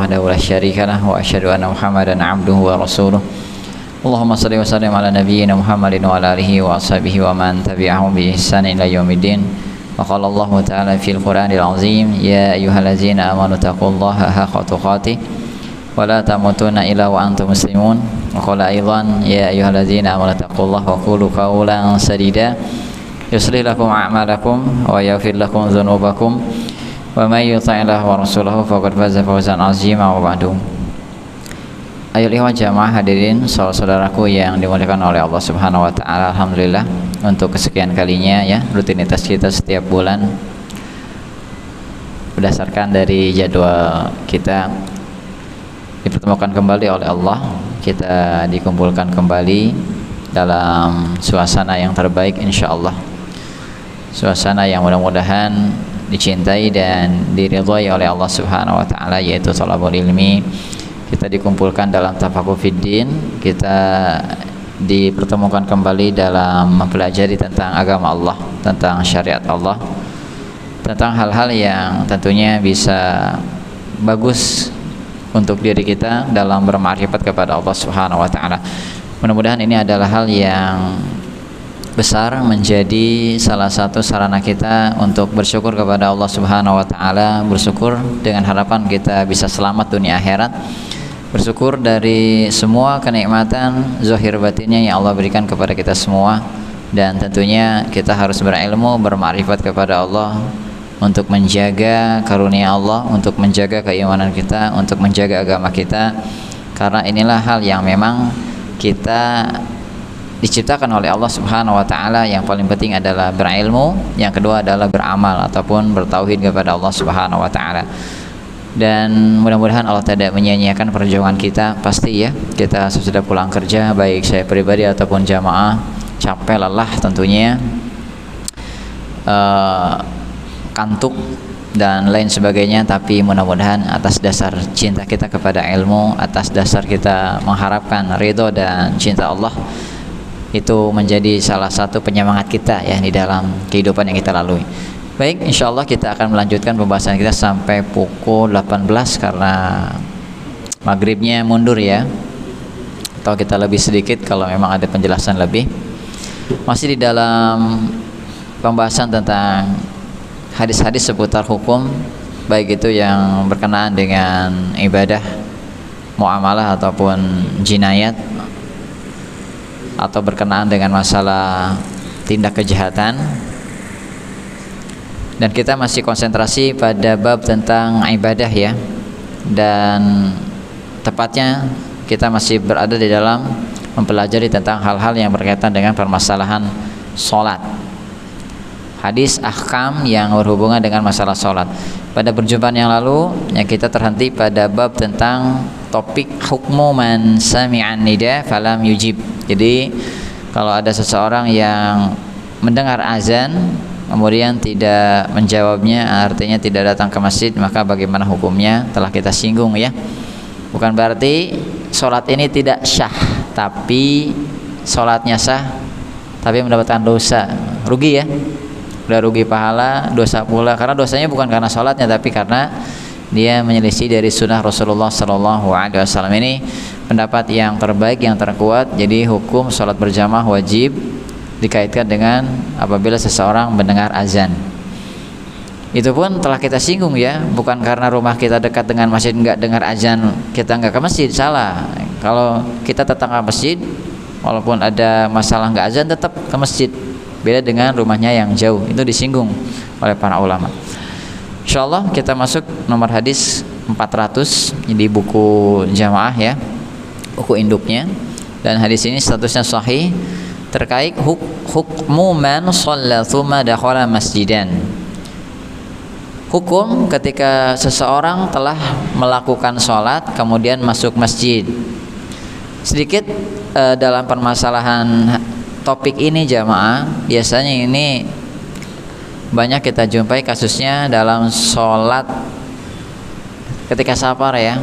وحده لا شريك له وأشهد أن محمدا عبده ورسوله اللهم صل وسلم على نبينا محمد وعلى آله وأصحابه ومن تبعهم بإحسان إلى يوم الدين وقال الله تعالى في القرآن العظيم يا أيها الذين آمنوا اتقوا الله حق تقاته ولا تموتن إلا وأنتم مسلمون وقال أيضا يا أيها الذين آمنوا اتقوا الله وقولوا قولا سديدا يصلح لكم أعمالكم ويغفر لكم ذنوبكم ومن يطع الله ورسوله فقد فاز فوزا عظيما وبعد. Ayo jamaah hadirin saudara-saudaraku yang dimuliakan oleh Allah Subhanahu wa taala. Alhamdulillah untuk kesekian kalinya ya rutinitas kita setiap bulan berdasarkan dari jadwal kita dipertemukan kembali oleh Allah, kita dikumpulkan kembali dalam suasana yang terbaik insyaallah, suasana yang mudah-mudahan dicintai dan diridhai oleh Allah Subhanahu wa taala, yaitu thalabul ilmi. Kita dikumpulkan dalam tafaqquh fiddin, kita dipertemukan kembali dalam mempelajari tentang agama Allah, tentang syariat Allah, tentang hal-hal yang tentunya bisa bagus untuk diri kita dalam bermakrifat kepada Allah Subhanahu wa taala. Mudah-mudahan ini adalah hal yang besar, menjadi salah satu sarana kita untuk bersyukur kepada Allah Subhanahu wa taala, bersyukur dengan harapan kita bisa selamat dunia akhirat, bersyukur dari semua kenikmatan zahir batinnya yang Allah berikan kepada kita semua, dan tentunya kita harus berilmu, bermakrifat kepada Allah untuk menjaga karunia Allah, untuk menjaga keimanan kita, untuk menjaga agama kita, karena inilah hal yang memang kita diciptakan oleh Allah Subhanahu wa taala. Yang paling penting adalah berilmu, yang kedua adalah beramal ataupun bertauhid kepada Allah Subhanahu wa taala. Dan mudah-mudahan Allah tidak menyia-nyiakan perjuangan kita. Pasti ya, kita sudah pulang kerja, baik saya pribadi ataupun jamaah, capek lelah tentunya, kantuk dan lain sebagainya, tapi mudah-mudahan atas dasar cinta kita kepada ilmu, atas dasar kita mengharapkan ridho dan cinta Allah, itu menjadi salah satu penyemangat kita ya di dalam kehidupan yang kita lalui. Baik, insyaallah kita akan melanjutkan pembahasan kita sampai pukul 18 karena maghribnya mundur ya, atau kita lebih sedikit kalau memang ada penjelasan lebih. Masih di dalam pembahasan tentang hadis-hadis seputar hukum, baik itu yang berkenaan dengan ibadah, muamalah ataupun jinayat, atau berkenaan dengan masalah tindak kejahatan. Dan kita masih konsentrasi pada bab tentang ibadah ya, dan tepatnya kita masih berada di dalam mempelajari tentang hal-hal yang berkaitan dengan permasalahan sholat, hadis ahkam yang berhubungan dengan masalah sholat. Pada perjumpaan yang lalu ya, kita terhenti pada bab tentang topik hukmu man sami'an nida falam yujib. Jadi kalau ada seseorang yang mendengar azan kemudian tidak menjawabnya, artinya tidak datang ke masjid, maka bagaimana hukumnya? Telah kita singgung ya. Bukan berarti sholat ini tidak syah, tapi sholatnya sah tapi mendapatkan dosa, rugi ya, udah rugi pahala, dosa pula, karena dosanya bukan karena sholatnya tapi karena dia menyelisih dari sunnah Rasulullah Sallallahu Alaihi Wasallam. Ini pendapat yang terbaik, yang terkuat. Jadi hukum sholat berjamaah wajib dikaitkan dengan apabila seseorang mendengar azan. Itu pun telah kita singgung ya, bukan karena rumah kita dekat dengan masjid enggak dengar azan kita enggak ke masjid, salah. Kalau kita tetap ke masjid walaupun ada masalah enggak azan tetap ke masjid, beda dengan rumahnya yang jauh. Itu disinggung oleh para ulama. Insyaallah kita masuk nomor hadis 400 di buku jamaah ya, buku induknya, dan hadis ini statusnya sahih terkait hukmu man shalla tsumma dakhala masjidan. Hukum ketika seseorang telah melakukan sholat kemudian masuk masjid. Sedikit dalam permasalahan topik ini jamaah, biasanya ini banyak kita jumpai kasusnya dalam sholat ketika safar ya,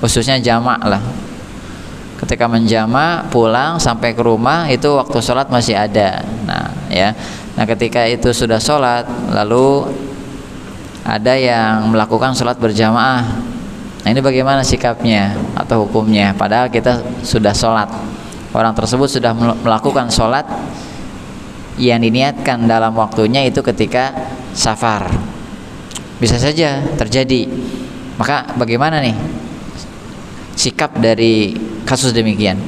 khususnya jamak lah. Ketika menjamak pulang sampai ke rumah itu waktu sholat masih ada. Nah ya, nah ketika itu sudah sholat lalu ada yang melakukan sholat berjamaah Nah, ini bagaimana sikapnya atau hukumnya? Padahal kita sudah sholat, orang tersebut sudah melakukan sholat yang diniatkan dalam waktunya itu ketika safar. Bisa saja terjadi. Maka bagaimana nih sikap dari kasus demikian?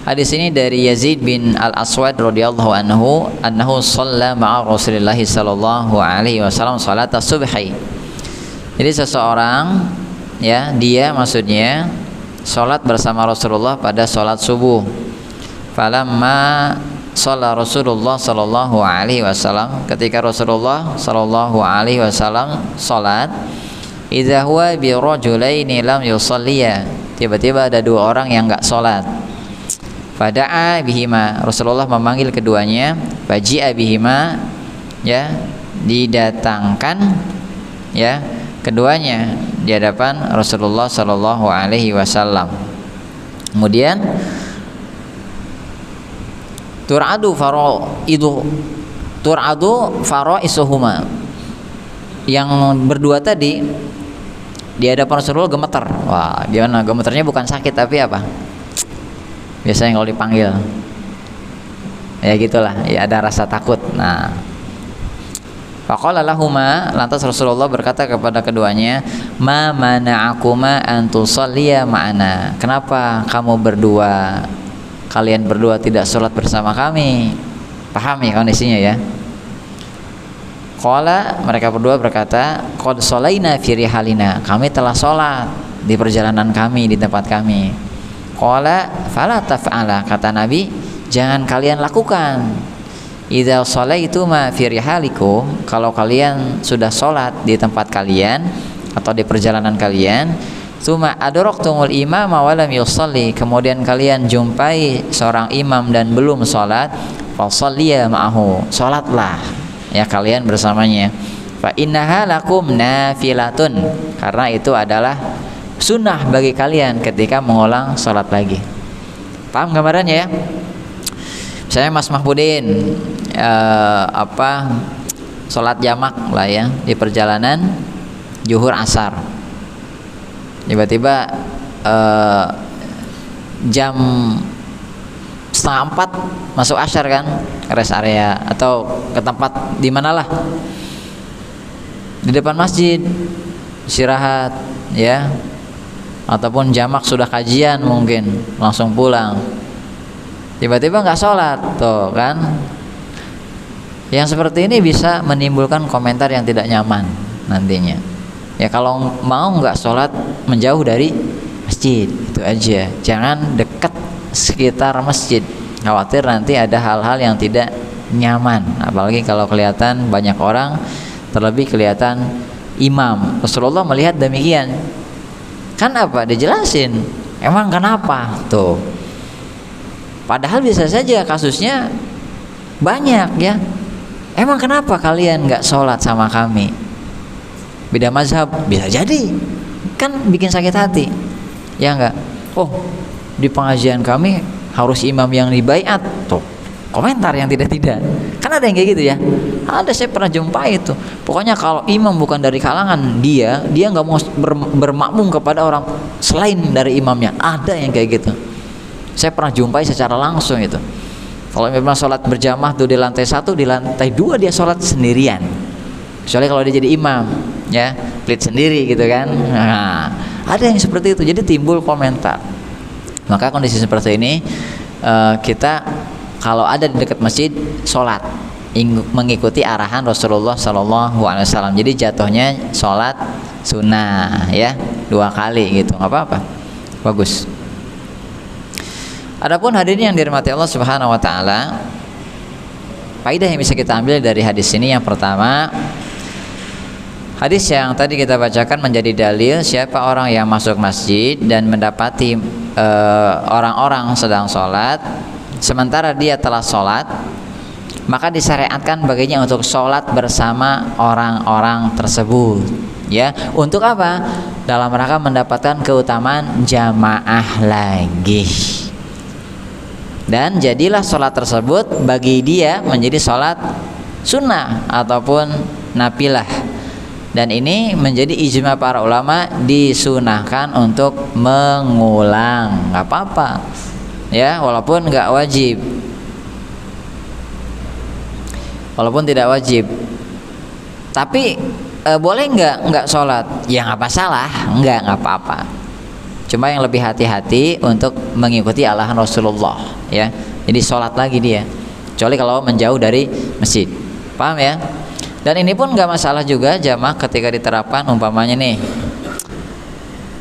Hadis ini dari Yazid bin Al-Aswad radhiyallahu anhu shalla ma'a Rasulillah sallallahu alaihi wasallam salat subhi. Jadi seseorang, ya, dia maksudnya sholat bersama Rasulullah pada sholat subuh. Falamma shalla Rasulullah sallallahu alaihi wasallam, ketika Rasulullah sallallahu alaihi wasallam sholat, idza huwa bi rajulaini lam yusalliya, tiba-tiba ada dua orang yang enggak sholat. Fada'a bihima, Rasulullah memanggil keduanya. Faji'a bihima, ya, didatangkan, ya, keduanya di hadapan Rasulullah sallallahu alaihi wasallam. Kemudian tur'adu faraisuhuma, yang berdua tadi di hadapan Rasulullah gemeter. Wah, gimana gemeternya? Bukan sakit tapi apa? Biasanya kalau dipanggil ya gitulah, ya ada rasa takut. Nah, faqala lahuma, lantas Rasulullah berkata kepada keduanya, ma mana'akuma an tusalliya ma'ana, kenapa kamu berdua, kalian berdua tidak sholat bersama kami? Pahami kondisinya ya. Qala, mereka berdua berkata, qad shalaina fi rihalina, kami telah sholat di perjalanan kami, di tempat kami. Qala fala taf'ala, kata Nabi, jangan kalian lakukan. Idza shalaituma fi rihalikum, kalau kalian sudah sholat di tempat kalian atau di perjalanan kalian, tsumma adraktumul imama wa lam yusalli, kemudian kalian jumpai seorang imam dan belum sholat, fasalliya ma'ahu, sholatlah ya kalian bersamanya. Fa innaha lakum nafilatun, karena itu adalah sunnah bagi kalian ketika mengulang sholat lagi. Paham gambarannya ya? Misalnya Mas Mahmudin sholat jamak lah ya di perjalanan zuhur asar, tiba-tiba jam 3:30 masuk asar kan, rest area atau ke tempat di manalah, di depan masjid istirahat ya, ataupun jamak sudah kajian mungkin langsung pulang, tiba-tiba nggak sholat, tuh kan. Yang seperti ini bisa menimbulkan komentar yang tidak nyaman nantinya. Ya kalau mau nggak sholat, menjauh dari masjid, itu aja. Jangan dekat sekitar masjid, khawatir nanti ada hal-hal yang tidak nyaman. Apalagi kalau kelihatan banyak orang, terlebih kelihatan imam. Rasulullah melihat demikian. Kan apa? Dijelasin. Emang kenapa? Tuh. Padahal bisa saja kasusnya banyak ya. Emang kenapa kalian nggak sholat sama kami? Beda mazhab, bisa jadi. Kan bikin sakit hati. Ya enggak? Oh, di pengajian kami harus imam yang dibaiat. Tuh, komentar yang tidak-tidak. Kan ada yang kayak gitu ya. Ada, saya pernah jumpa itu. Pokoknya kalau imam bukan dari kalangan dia nggak mau bermakmum kepada orang selain dari imamnya. Ada yang kayak gitu. Saya pernah jumpai secara langsung itu. Kalau memang sholat berjamaah tuh di lantai 1, di lantai 2 dia sholat sendirian. Kecuali kalau dia jadi imam, ya, pelit sendiri gitu kan. Nah, ada yang seperti itu. Jadi timbul komentar. Maka kondisi seperti ini kita kalau ada di dekat masjid sholat mengikuti arahan Rasulullah Sallallahu Alaihi Wasallam. Jadi jatuhnya sholat sunnah ya, 2 kali gitu, nggak apa-apa, bagus. Adapun hadirin yang dirahmati Allah Subhanahu wa taala, faedah yang bisa kita ambil dari hadis ini, yang pertama, hadis yang tadi kita bacakan menjadi dalil siapa orang yang masuk masjid dan mendapati orang-orang sedang sholat sementara dia telah sholat, maka disyariatkan baginya untuk sholat bersama orang-orang tersebut ya. Untuk apa? Dalam rangka mendapatkan keutamaan jamaah lagi. Dan jadilah sholat tersebut bagi dia menjadi sholat sunnah ataupun nafilah. Dan ini menjadi ijma para ulama, disunahkan untuk mengulang, nggak apa-apa ya, walaupun nggak wajib, walaupun tidak wajib. Tapi boleh nggak sholat? Ya nggak masalah, nggak apa-apa. Cuma yang lebih hati-hati untuk mengikuti arahan Rasulullah ya. Jadi sholat lagi dia, kecuali kalau menjauh dari masjid. Paham ya? Dan ini pun nggak masalah juga jamaah ketika diterapkan, umpamanya nih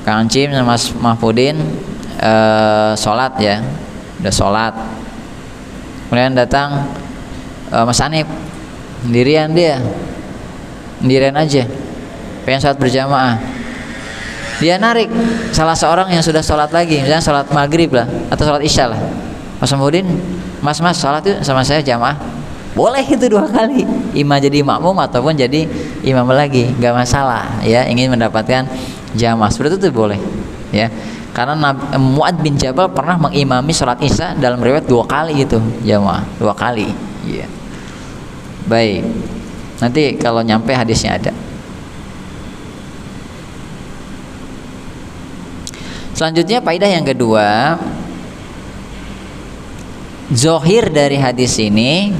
Kang Cim sama Mas Mahfudin sholat ya, udah sholat, kemudian datang Mas Anip, sendirian dia, sendirian aja, pengen sholat berjamaah. Dia narik salah seorang yang sudah sholat lagi, misalnya sholat maghrib lah atau sholat isya lah. Mas Mahfudin, mas sholat yuk sama saya jamaah. Boleh itu 2 kali, imam jadi makmum ataupun jadi imam lagi, nggak masalah ya. Ingin mendapatkan jamaah seperti itu boleh ya. Karena Mu'adz bin Jabal pernah mengimami sholat isya dalam riwayat 2 kali itu jamaah, 2 kali ya. Baik, nanti kalau nyampe hadisnya ada. Selanjutnya faedah yang kedua, zohir dari hadis ini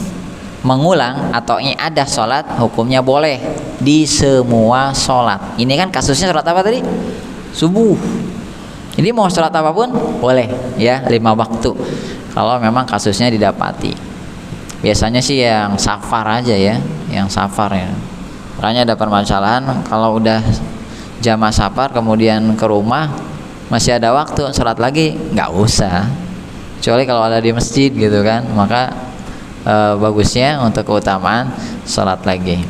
mengulang atau ada sholat hukumnya boleh di semua sholat. Ini kan kasusnya sholat apa tadi? Subuh. Jadi mau sholat apapun boleh ya, 5 waktu kalau memang kasusnya didapati. Biasanya sih yang safar aja ya, yang safar ya. Makanya ada permasalahan kalau udah jamaah safar kemudian ke rumah masih ada waktu sholat lagi, nggak usah, kecuali kalau ada di masjid gitu kan, maka bagusnya untuk keutamaan sholat lagi.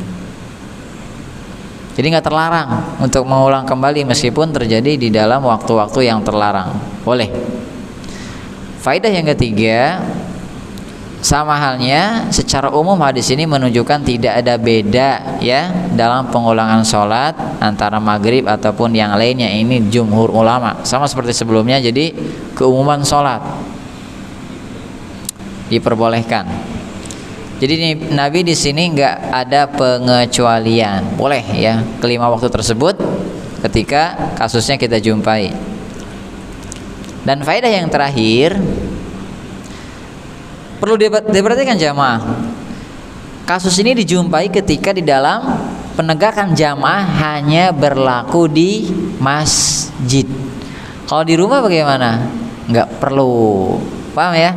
Jadi nggak terlarang untuk mengulang kembali meskipun terjadi di dalam waktu-waktu yang terlarang, boleh. Faedah yang ketiga, sama halnya secara umum hadis ini menunjukkan tidak ada beda ya dalam pengulangan sholat antara maghrib ataupun yang lainnya. Ini jumhur ulama, sama seperti sebelumnya. Jadi keumuman sholat diperbolehkan. Jadi Nabi di sini nggak ada pengecualian, boleh ya kelima waktu tersebut ketika kasusnya kita jumpai. Dan faedah yang terakhir perlu diperhatikan jamaah, kasus ini dijumpai ketika di dalam penegakan jamaah hanya berlaku di masjid. Kalau di rumah bagaimana? Nggak perlu, paham ya?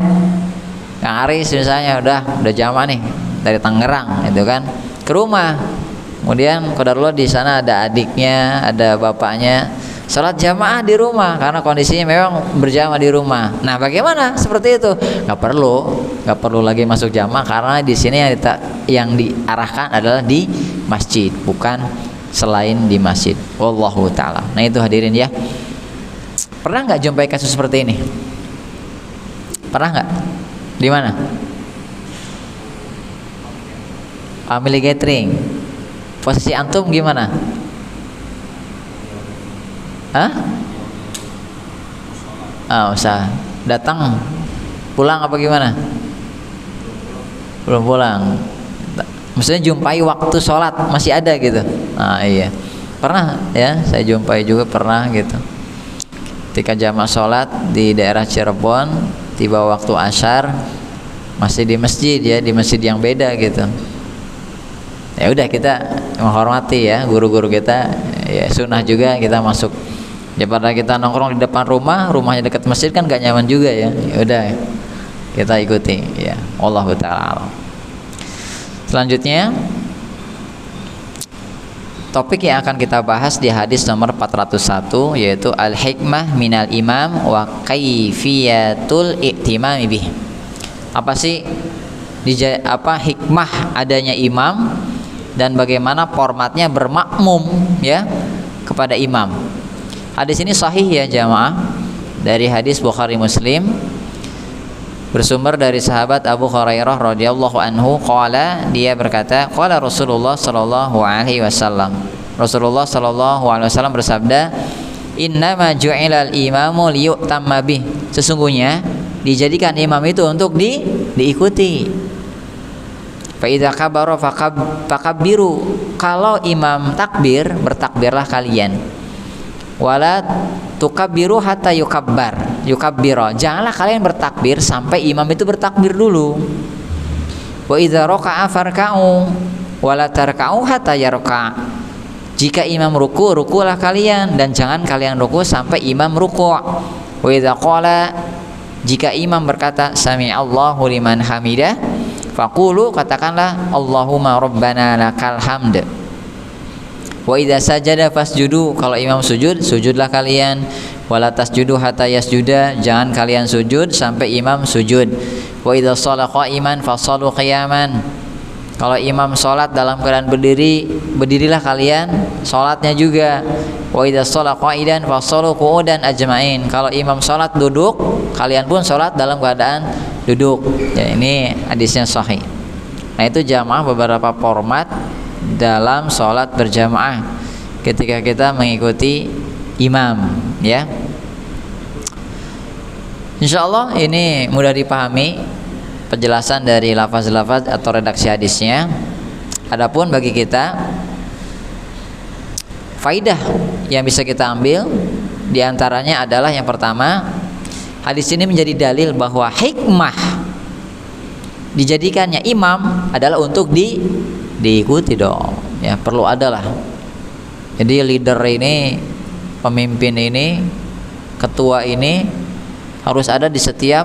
Kang Aris misalnya udah jamaah nih dari Tangerang itu kan ke rumah, kemudian qadarullah di sana ada adiknya, ada bapaknya, sholat jamaah di rumah karena kondisinya memang berjamaah di rumah. Nah bagaimana seperti itu? Nggak perlu lagi masuk jamaah karena di sini yang diarahkan adalah di masjid, bukan selain di masjid. Wallahu taala. Nah itu hadirin ya. Pernah nggak jumpai kasus seperti ini? Pernah nggak? Di mana? Family gathering. Posisi antum gimana? Hah? Usah. Datang, pulang apa gimana? Belum pulang. Maksudnya jumpai waktu sholat masih ada gitu. Iya. Pernah ya, saya jumpai juga pernah gitu. Ketika jamaah sholat di daerah Cirebon, tiba waktu asyar masih di masjid ya, di masjid yang beda gitu. Ya udah kita menghormati ya guru-guru kita, ya sunnah juga kita masuk. Daripada kita nongkrong di depan rumahnya dekat masjid kan gak nyaman juga ya. Ya udah kita ikuti ya. Wallahu ta'ala. Selanjutnya topik yang akan kita bahas di hadis nomor 401 yaitu al-hikmah minal imam wa kaifiyatul i'timami bih. Apa sih hikmah adanya imam dan bagaimana formatnya bermakmum ya kepada imam. Hadis ini sahih ya jamaah, dari hadis Bukhari Muslim, bersumber dari sahabat Abu Hurairah radhiyallahu anhu qala, dia berkata qala Rasulullah sallallahu alaihi wasallam, Rasulullah sallallahu alaihi wasallam bersabda, innama ju'ilal imamu liyu'tamma bih, sesungguhnya dijadikan imam itu untuk diikuti. Fa idza kabara fakabbiru, kalau imam takbir, bertakbirlah kalian. Wala tukabbiru hatta yukabbira, janganlah kalian bertakbir sampai imam itu bertakbir dulu. Wa idza raka'a farka'u wala tarka'u hatta yarka', jika imam rukulah kalian dan jangan kalian ruku sampai imam ruku'. Wa idza qala, jika imam berkata sami'allahu liman hamidah, faqulu, katakanlah Allahumma rabbana lakal hamd. Wa idza sajada fasjudu, kalau imam sujud, sujudlah kalian. Wala tasjudu hatta yasjuda, jangan kalian sujud sampai imam sujud. Wa idza shalla qa'iman fasallu qiyaman, kalau imam sholat dalam keadaan berdiri, berdirilah kalian sholatnya juga. Wa idza shalla qa'idan fasallu qu'udan ajma'in, kalau imam sholat duduk, kalian pun sholat dalam keadaan duduk. Ya, ini hadisnya sahih. Nah, itu jamaah beberapa format dalam sholat berjamaah ketika kita mengikuti imam, ya. Insyaallah ini mudah dipahami penjelasan dari lafaz-lafaz atau redaksi hadisnya. Adapun bagi kita, faidah yang bisa kita ambil diantaranya adalah yang pertama, hadis ini menjadi dalil bahwa hikmah dijadikannya imam adalah untuk diikuti dong, ya, perlu adalah. Jadi leader ini, pemimpin ini, ketua ini harus ada di setiap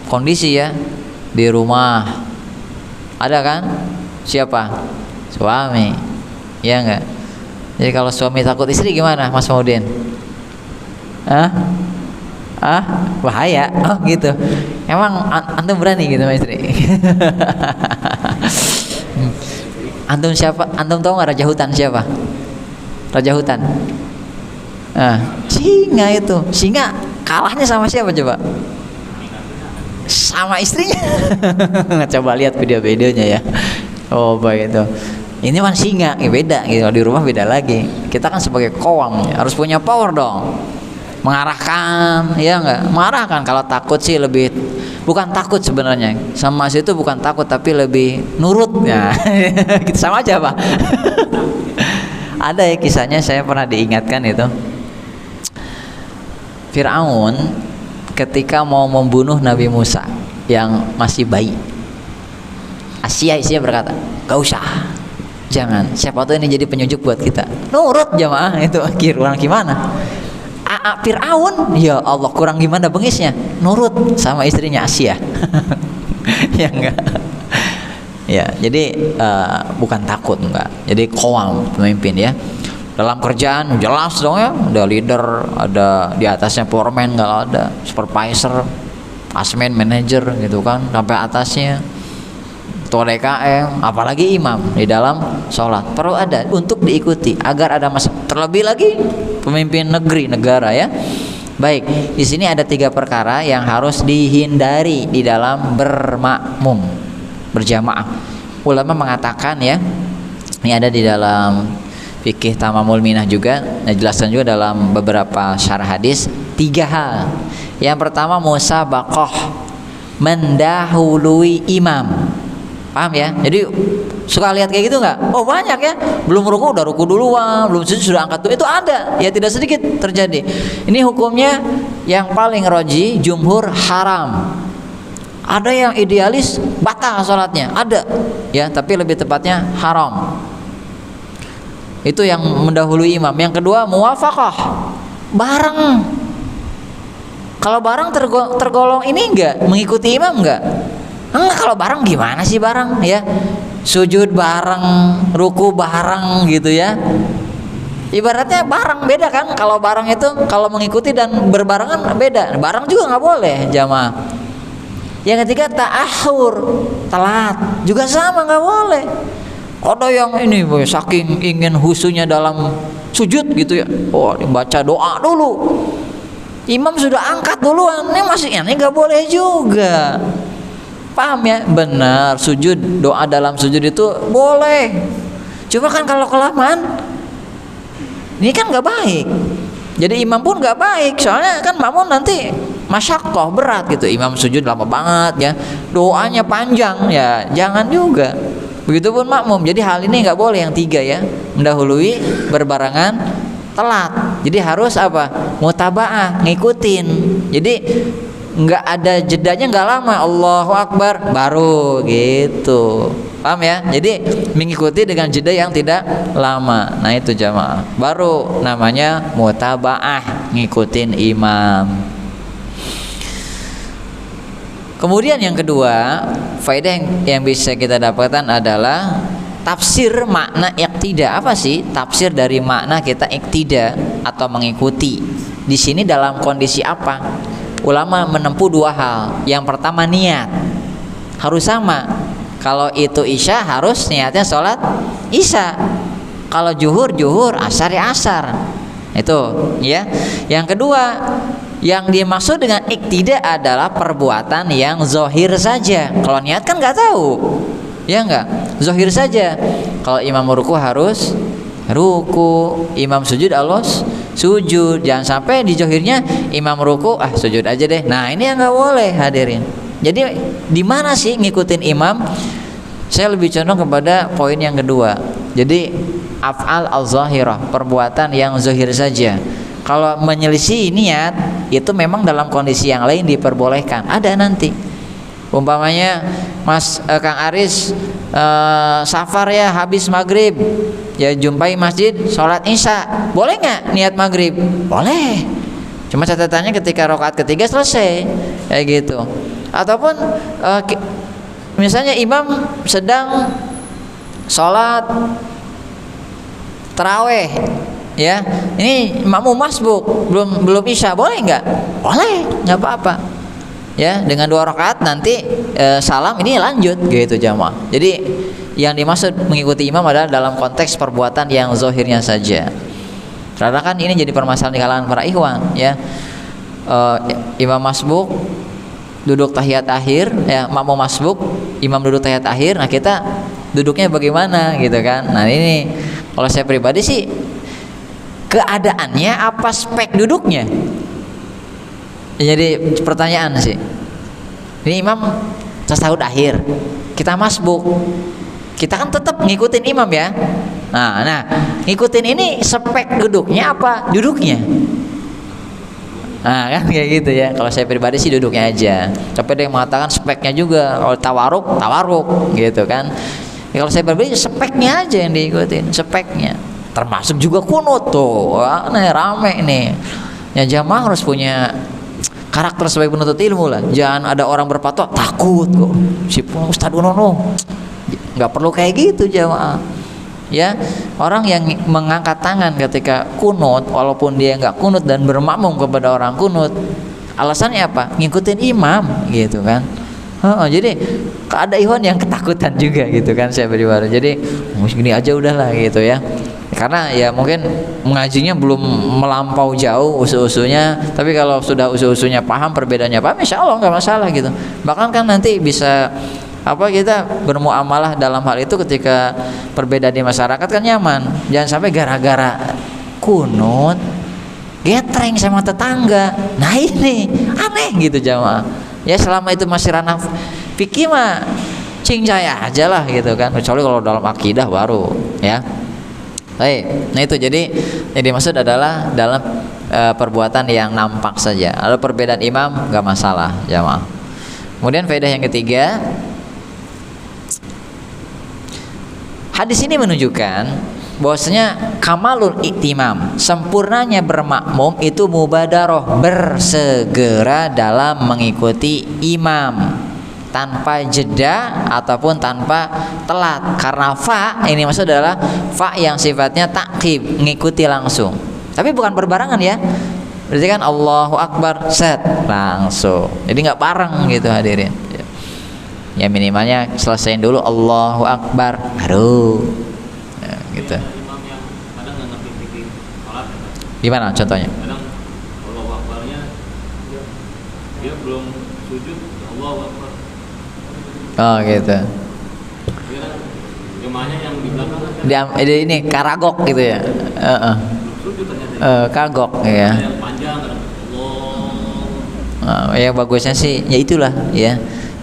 kondisi, ya. Di rumah ada kan? Siapa? Suami, ya enggak? Jadi kalau suami takut istri gimana, Mas Maudin? Bahaya. Oh gitu. Emang antum berani gitu sama istri? Antum siapa? Antum tahu nggak raja hutan siapa? Raja hutan. Singa itu. Singa kalahnya sama siapa coba? Sama istrinya. Coba lihat video-videonya, ya. Oh begitu. Ini kan singa, ya beda gitu. Di rumah beda lagi. Kita kan sebagai kowam, ya, harus punya power dong. Mengarahkan, ya enggak? Mengarahkan. Kalau takut sih lebih, bukan takut sebenarnya. Sama itu bukan takut tapi lebih nurut, ya. Kita sama aja, Pak. Ada ya kisahnya, saya pernah diingatkan itu. Fir'aun ketika mau membunuh Nabi Musa yang masih bayi, Asia berkata, gak usah, jangan, siapa tahu ini jadi penyujuk buat kita. Nurut jamaah itu, kurang gimana? Fir'aun, ya Allah, kurang gimana bengisnya? Nurut sama istrinya Asia. Ya enggak? Ya, jadi bukan takut, enggak. Jadi qawam, pemimpin, ya. Dalam kerjaan jelas dong, ya, ada leader, ada di atasnya foreman kalau ada, supervisor, asmen, manager gitu kan, sampai atasnya ketua DKM, apalagi imam di dalam sholat perlu ada untuk diikuti agar ada masalah. Terlebih lagi pemimpin negara, ya. Baik, di sini ada 3 perkara yang harus dihindari di dalam bermakmum berjamaah. Ulama mengatakan, ya, ini ada di dalam fikih Tamamul Minah juga, dijelaskan juga dalam beberapa syarah hadis, 3 hal. Yang pertama, musabaqah, mendahului imam. Paham, ya? Jadi suka lihat kayak gitu nggak? Oh banyak, ya, belum ruku udah ruku duluan, belum sujud sudah angkat dulu. Itu ada, ya, tidak sedikit terjadi. Ini hukumnya yang paling roji jumhur haram. Ada yang idealis batal sholatnya, ada, ya, tapi lebih tepatnya haram. Itu yang mendahului imam. Yang kedua, muwafaqah, bareng. Kalau bareng tergolong ini enggak, mengikuti imam enggak? Enggak, kalau bareng gimana sih bareng, ya? Sujud bareng, ruku bareng gitu, ya. Ibaratnya bareng, beda kan? Kalau bareng itu, kalau mengikuti dan berbarengan beda. Bareng juga nggak boleh, jamaah. Yang ketiga, ta'ahur, telat, juga sama, nggak boleh. Ada yang ini saking ingin husunya dalam sujud gitu, ya, oh dibaca doa dulu, imam sudah angkat duluan, ini masih ini nggak boleh juga. Paham, ya? Benar, sujud, doa dalam sujud itu boleh, cuma kan kalau kelamaan ini kan nggak baik. Jadi imam pun nggak baik, soalnya kan makmum nanti masyaqqah, berat gitu. Imam sujud lama banget, ya, doanya panjang, ya, jangan juga. Begitupun makmum. Jadi hal ini nggak boleh yang tiga ya, mendahului, berbarengan, telat. Jadi harus apa? Mutabaah, ngikutin. Jadi nggak ada jedanya, nggak lama. Allahu Akbar baru gitu. Paham ya? Jadi mengikuti dengan jeda yang tidak lama. Nah itu jamaah. Baru namanya mutabaah, ngikutin imam. Kemudian yang kedua, faedah yang bisa kita dapatkan adalah tafsir makna iqtida. Apa sih tafsir dari makna kita iqtida atau mengikuti? Di sini dalam kondisi apa? Ulama menempuh dua hal. Yang pertama niat. Harus sama. Kalau itu isya harus niatnya sholat isya. Kalau juhur, asar ya asar. Itu ya. Yang kedua, yang dimaksud dengan iqtida adalah perbuatan yang zohir saja. Kalau niat kan nggak tahu, ya nggak, zohir saja. Kalau imam ruku harus ruku, imam sujud harus sujud. Jangan sampai di zohirnya imam ruku sujud aja deh. Nah ini yang nggak boleh hadirin. Jadi di mana sih ngikutin imam? Saya lebih condong kepada poin yang kedua. Jadi af'al al-zahirah, perbuatan yang zohir saja. Kalau menyelisih niat itu memang dalam kondisi yang lain diperbolehkan. Ada nanti. Umpamanya Kang Aris safar ya, habis maghrib ya jumpai masjid sholat isya, boleh nggak niat maghrib? Boleh. Cuma catatannya ketika rakaat ketiga selesai kayak gitu. Ataupun misalnya imam sedang sholat taraweh ya, ini makmum masbuk belum isya, boleh nggak? Boleh, nggak apa-apa ya. Dengan 2 rakaat nanti salam ini lanjut gitu jamaah. Jadi yang dimaksud mengikuti imam adalah dalam konteks perbuatan yang zohirnya saja. Karena kan ini jadi permasalahan di kalangan para ikhwan ya. Imam masbuk duduk tahiyat akhir ya, makmum masbuk imam duduk tahiyat akhir. Nah kita duduknya bagaimana gitu kan? Nah ini kalau saya pribadi sih keadaannya apa spek duduknya? Jadi pertanyaan sih. Ini imam tasawuf akhir, kita masbuk, kita kan tetap ngikutin imam ya. Nah ngikutin ini spek duduknya apa? Duduknya. Nah kan kayak gitu ya. Kalau saya pribadi sih duduknya aja. Tapi ada yang mengatakan speknya juga. Kalau tawaruk gitu kan. Ya, kalau saya pribadi speknya aja yang diikutin, speknya. Termasuk juga kunut tuh. Wah, nih rame nih. Ya jamaah harus punya karakter sebagai penuntut ilmu lah. Jangan ada orang berpatok takut kok. Si Ustadz Unono. Nggak perlu kayak gitu jamaah. Ya, orang yang mengangkat tangan ketika kunut walaupun dia nggak kunut dan bermakmum kepada orang kunut, alasannya apa? Ngikutin imam gitu kan. Jadi ada ikhwan yang ketakutan juga gitu kan, saya pribadi. Jadi gini aja udahlah gitu ya. Karena ya mungkin mengajinya belum melampau jauh usul-usulnya, tapi kalau sudah usul-usulnya paham, perbedaannya paham, insya Allah nggak masalah gitu. Bahkan kan nanti bisa kita bermuamalah dalam hal itu ketika perbedaan di masyarakat kan nyaman. Jangan sampai gara-gara kunut getreng sama tetangga. Nah ini aneh gitu jamaah. Ya selama itu masih ranah fikih mah cincaya aja lah gitu kan. Kecuali kalau dalam akidah baru ya. Baik. Nah itu jadi yang dimaksud adalah dalam perbuatan yang nampak saja. Ada perbedaan imam nggak masalah jamaah. Kemudian faedah yang ketiga, hadis ini menunjukkan bahwasanya kamalul iktimam, sempurnanya bermakmum itu mubadaroh, bersegera dalam mengikuti imam tanpa jeda ataupun tanpa telat. Karena fa ini maksud adalah fa yang sifatnya takkib, mengikuti langsung. Tapi bukan berbarengan ya. Berarti kan Allahu Akbar set langsung. Jadi nggak bareng gitu hadirin. Ya minimalnya selesaiin dulu Allahu Akbar baru ya, gitu. Imam yang kadang nggak ngerti fikih sholat. Gimana contohnya? Kadang Allahu Akbarnya dia belum sujud, Allahu Akbar. Oh gitu. Dia kan jemaahnya yang di belakang kan Ini karagok gitu ya. belum sujud ternyata. Kagok ya. Yang panjang kadang Allah. Ya bagusnya sih ya itulah ya.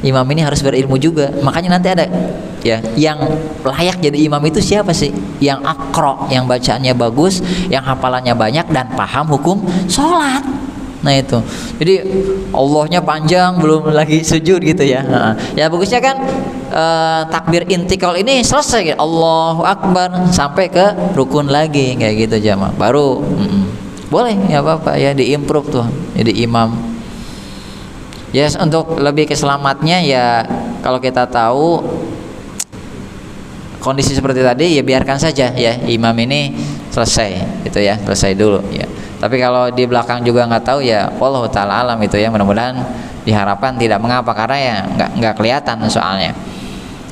Imam ini harus berilmu juga. Makanya nanti ada ya. Yang layak jadi imam itu siapa sih? Yang aqra, yang bacaannya bagus, yang hafalannya banyak dan paham hukum sholat. Nah itu. Jadi Allahnya panjang belum lagi sujud gitu ya. Ya bagusnya kan takbir intikal ini selesai gitu. Allahu Akbar sampai ke rukun lagi kayak gitu jamaah. Baru boleh ya Bapak ya diimprove tuh jadi imam. Ya untuk lebih keselamatnya ya kalau kita tahu kondisi seperti tadi ya biarkan saja ya imam ini selesai gitu ya, selesai dulu ya. Tapi kalau di belakang juga nggak tahu ya wallahu taala alam itu ya, mudah-mudahan diharapkan tidak mengapa karena ya nggak kelihatan soalnya.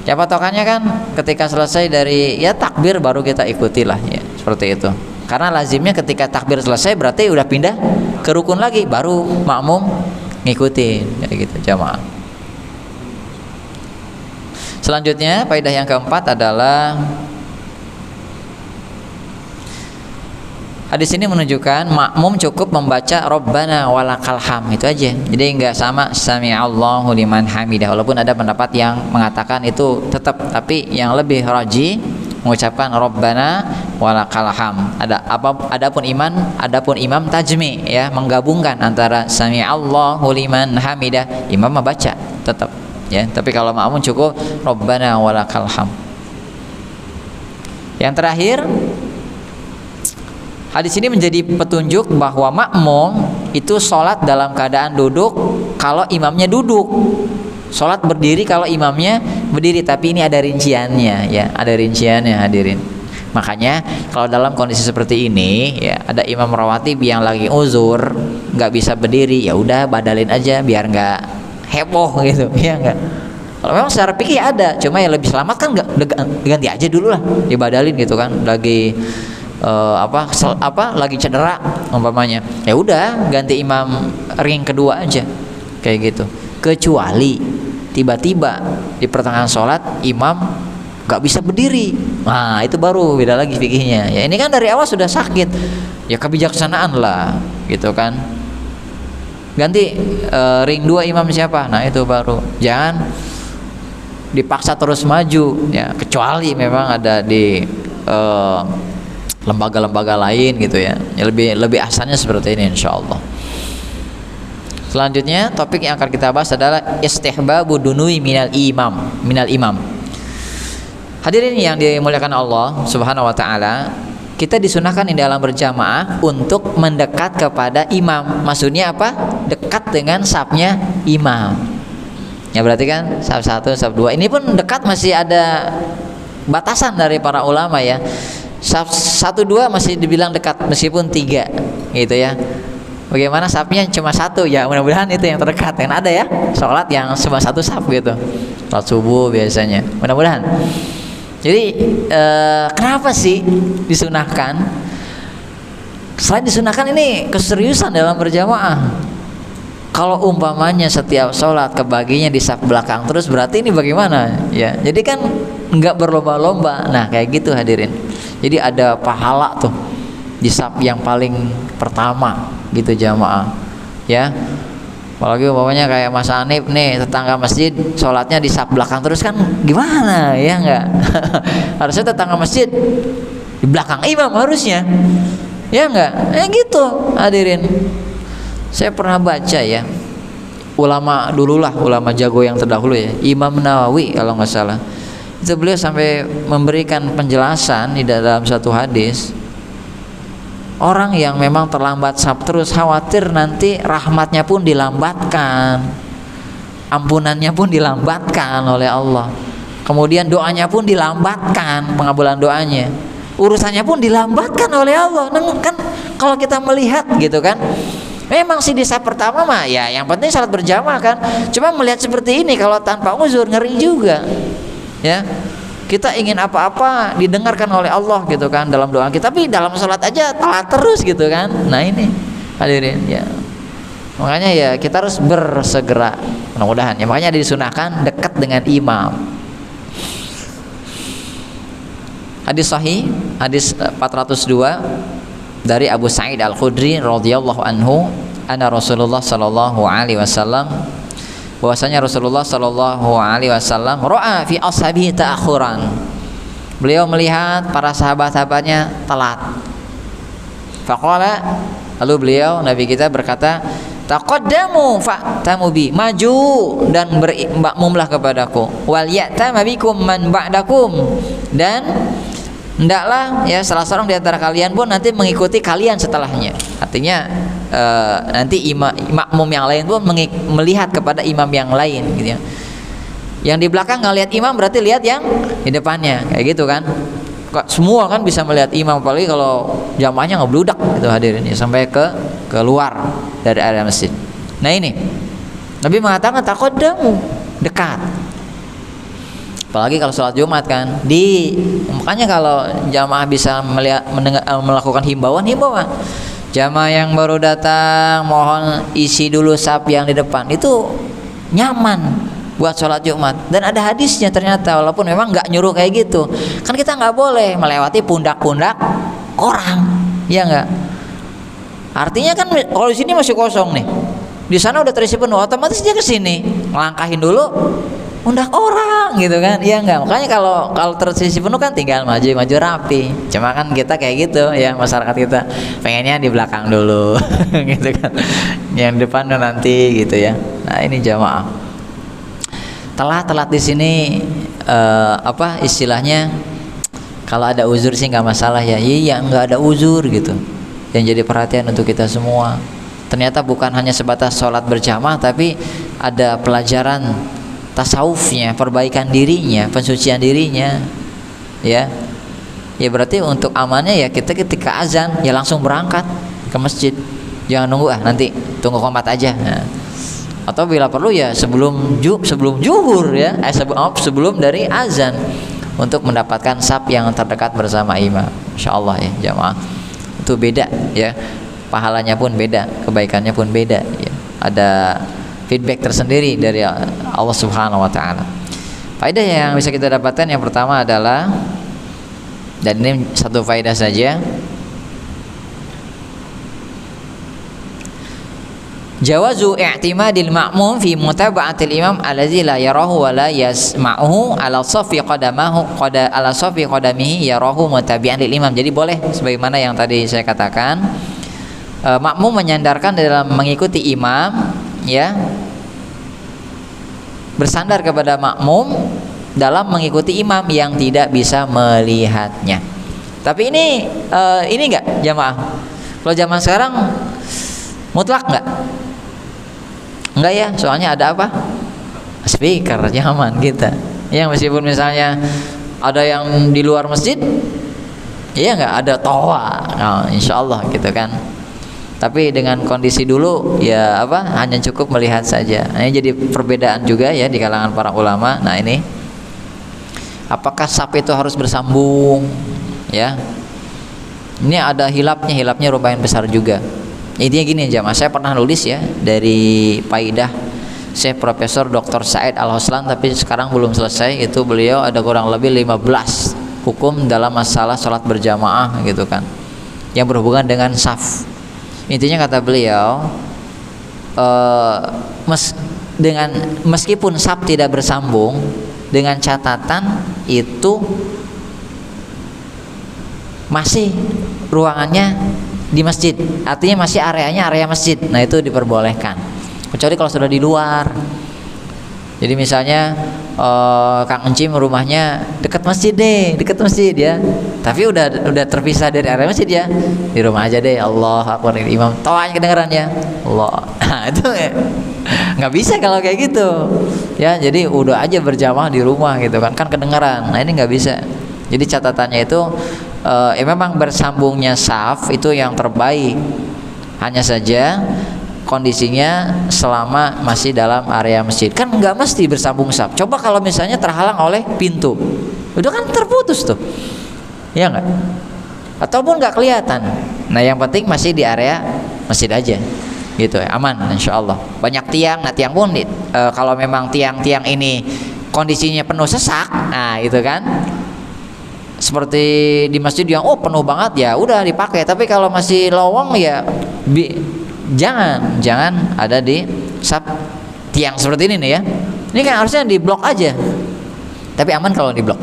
Ya patokannya kan ketika selesai dari ya takbir baru kita ikutilah ya seperti itu. Karena lazimnya ketika takbir selesai berarti udah pindah ke rukun lagi baru makmum ngikutin kayak gitu jamaah. Selanjutnya faedah yang keempat adalah hadis ini menunjukkan makmum cukup membaca Rabbana walakal ham itu aja. Jadi enggak sama sami'allahu liman hamidah. Walaupun ada pendapat yang mengatakan itu tetap, tapi yang lebih rajih mengucapkan Rabbana walakal ham. Adapun imam tajmi ya, menggabungkan antara sami'allahu liman hamidah, imam membaca tetap ya. Tapi kalau makmum cukup Rabbana walakal ham. Yang terakhir, hadis ini menjadi petunjuk bahwa makmum itu sholat dalam keadaan duduk kalau imamnya duduk, sholat berdiri kalau imamnya berdiri. Tapi ini ada rinciannya ya, ada rinciannya hadirin. Makanya kalau dalam kondisi seperti ini ya, ada imam rawatib yang lagi uzur nggak bisa berdiri, ya udah badalin aja biar nggak heboh gitu ya nggak. Kalau memang secara fikih ada, cuma yang lebih selamat kan nggak ganti aja dulu lah, dibadalin gitu kan, lagi lagi cedera umpamanya, ya udah ganti imam ring kedua aja kayak gitu. Kecuali tiba-tiba di pertengahan sholat imam nggak bisa berdiri, nah itu baru beda lagi fikihnya ya. Ini kan dari awal sudah sakit ya, kebijaksanaan lah gitu kan, ganti ring 2 imam siapa, nah itu baru. Jangan dipaksa terus maju ya, kecuali memang ada di lembaga-lembaga lain gitu ya. Lebih asalnya seperti ini insyaallah. Selanjutnya topik yang akan kita bahas adalah istihbabu dunui minal imam. Hadirin yang dimuliakan Allah Subhanahu wa taala, kita disunahkan di dalam berjamaah untuk mendekat kepada imam. Maksudnya apa? Dekat dengan safnya imam. Ya berarti kan saf 1, saf 2. Ini pun dekat masih ada batasan dari para ulama ya. Saf 1, 2 masih dibilang dekat meskipun 3 gitu ya. Bagaimana safnya cuma 1 ya, mudah-mudahan itu yang terdekat. Kan ada ya sholat yang cuma 1 saf gitu, sholat subuh biasanya, mudah-mudahan. Jadi kenapa sih disunahkan? Selain disunahkan, ini keseriusan dalam berjamaah. Kalau umpamanya setiap sholat kebaginya di saf belakang terus, berarti ini bagaimana ya? Jadi kan nggak berlomba-lomba. Nah kayak gitu hadirin. Jadi ada pahala tuh di saf yang paling pertama gitu jamaah ya. Apalagi umpamanya kayak Mas Anip nih, tetangga masjid, sholatnya di saf belakang terus, kan gimana ya nggak? Harusnya tetangga masjid di belakang imam harusnya ya nggak? Gitu hadirin. Saya pernah baca ya, ulama dululah, ulama jago yang terdahulu ya, Imam Nawawi kalau nggak salah, itu beliau sampai memberikan penjelasan di dalam satu hadis, orang yang memang terlambat saf terus khawatir nanti rahmatnya pun dilambatkan, ampunannya pun dilambatkan oleh Allah, kemudian doanya pun dilambatkan, pengabulan doanya, urusannya pun dilambatkan oleh Allah. Kan kalau kita melihat gitu kan, memang sih di saf pertama mah ya yang penting salat berjamaah kan. Cuma melihat seperti ini kalau tanpa uzur ngeri juga ya. Kita ingin apa-apa didengarkan oleh Allah gitu kan dalam doa kita, tapi dalam salat aja telat terus gitu kan. Nah ini hadirin ya, makanya ya kita harus bersegera mudah-mudahan ya. Makanya disunahkan dekat dengan imam. Hadis sahih, hadis 402 dari Abu Sa'id Al-Khudri radhiyallahu anhu, anna Rasulullah sallallahu alaihi wasallam bahwasanya Rasulullah Shallallahu alaihi wasallam ra'a fi ashabihi ta'akhuran. Beliau melihat para sahabat-sahabatnya telat. Faqala, lalu beliau Nabi kita berkata, taqaddamu fa'tamu bi, maju dan bermakmumlah kepadaku, wal ya'tam bikum man ba'dakum, dan hendaklah ya salah seorang di antara kalian pun nanti mengikuti kalian setelahnya. Artinya nanti makmum yang lain pun melihat kepada imam yang lain gitu ya. Yang di belakang nggak lihat imam berarti lihat yang di depannya, kayak gitu kan. Semua kan bisa melihat imam, apalagi kalau jamaahnya ngebludak itu hadirin ya, sampai ke luar dari area masjid. Nah ini Nabi mengatakan taqaddamu, dekat. Apalagi kalau sholat Jumat kan, makanya kalau jamaah bisa melakukan himbauan, jamaah yang baru datang mohon isi dulu saf yang di depan, itu nyaman buat sholat Jumat. Dan ada hadisnya ternyata, walaupun memang nggak nyuruh kayak gitu, kan kita nggak boleh melewati pundak-pundak orang, ya nggak? Artinya kan kalau di sini masih kosong nih, di sana udah terisi penuh, otomatis dia ke sini ngelangkahin dulu pundak orang gitu kan, iya enggak? Makanya kalau tersisi penuh kan tinggal maju rapi. Cuma kan kita kayak gitu ya, masyarakat kita pengennya di belakang dulu gitu kan, yang depan nanti gitu ya. Nah ini jamaah telat di sini apa istilahnya, kalau ada uzur sih nggak masalah ya. Iya nggak ada uzur gitu, yang jadi perhatian untuk kita semua. Ternyata bukan hanya sebatas sholat berjamaah, tapi ada pelajaran tasawufnya, perbaikan dirinya, pensucian dirinya, ya berarti untuk amannya ya kita ketika azan ya langsung berangkat ke masjid, jangan nunggu nanti tunggu qomat aja. Nah, atau bila perlu ya sebelum zuhur ya, sebelum dari azan, untuk mendapatkan saf yang terdekat bersama imam. Insyaallah ya jamaah, itu beda ya, pahalanya pun beda, kebaikannya pun beda ya. Ada feedback tersendiri dari Allah Subhanahu wa taala. Faedah yang bisa kita dapatkan yang pertama adalah, dan ini satu faedah saja, jawazu i'timadil ma'mum fi mutaba'atil imam allazi la yarahu wa la yasma'uhu ala safi qadamihi yarahu mutabi'an lil imam. Jadi boleh, sebagaimana yang tadi saya katakan, makmum menyandarkan dalam mengikuti imam ya, bersandar kepada makmum dalam mengikuti imam yang tidak bisa melihatnya. Tapi ini enggak jamaah, kalau zaman sekarang mutlak enggak ya, soalnya ada apa, speaker zaman kita yang meskipun misalnya ada yang di luar masjid iya enggak, ada toa, insyaallah gitu kan. Tapi dengan kondisi dulu ya hanya cukup melihat saja. Nah, ini jadi perbedaan juga ya di kalangan para ulama. Nah ini, apakah saf itu harus bersambung ya? Ini ada hilapnya lumayan besar juga. Intinya gini jamaah, saya pernah nulis ya dari Paidah Syekh Profesor Dr. Said Al-Hoslan, tapi sekarang belum selesai. Itu beliau ada kurang lebih 15 hukum dalam masalah sholat berjamaah gitu kan, yang berhubungan dengan saf. Intinya kata beliau, meskipun saf tidak bersambung, dengan catatan itu masih ruangannya di masjid, artinya masih areanya area masjid. Nah itu diperbolehkan, kecuali kalau sudah di luar. Jadi misalnya Kang Encim rumahnya dekat masjid ya, tapi udah terpisah dari area masjid ya, di rumah aja deh, Allah Akbar, imam tawanya kedengeran ya Allah. Nah itu ya nggak bisa kalau kayak gitu ya. Jadi udah aja berjamaah di rumah gitu kan kedengeran. Nah ini nggak bisa. Jadi catatannya itu memang bersambungnya saf itu yang terbaik, hanya saja kondisinya selama masih dalam area masjid. Kan nggak mesti bersambung saf. Coba kalau misalnya terhalang oleh pintu, udah kan terputus tuh, ya nggak? Ataupun nggak kelihatan. Nah yang penting masih di area masjid aja, gitu ya, aman insya Allah. Banyak tiang, nah tiang pun kalau memang tiang-tiang ini kondisinya penuh sesak, nah itu kan, seperti di masjid yang penuh banget ya udah dipakai. Tapi kalau masih lowong ya jangan ada di saf tiang seperti ini nih ya. Ini kan harusnya diblok aja. Tapi aman kalau diblok.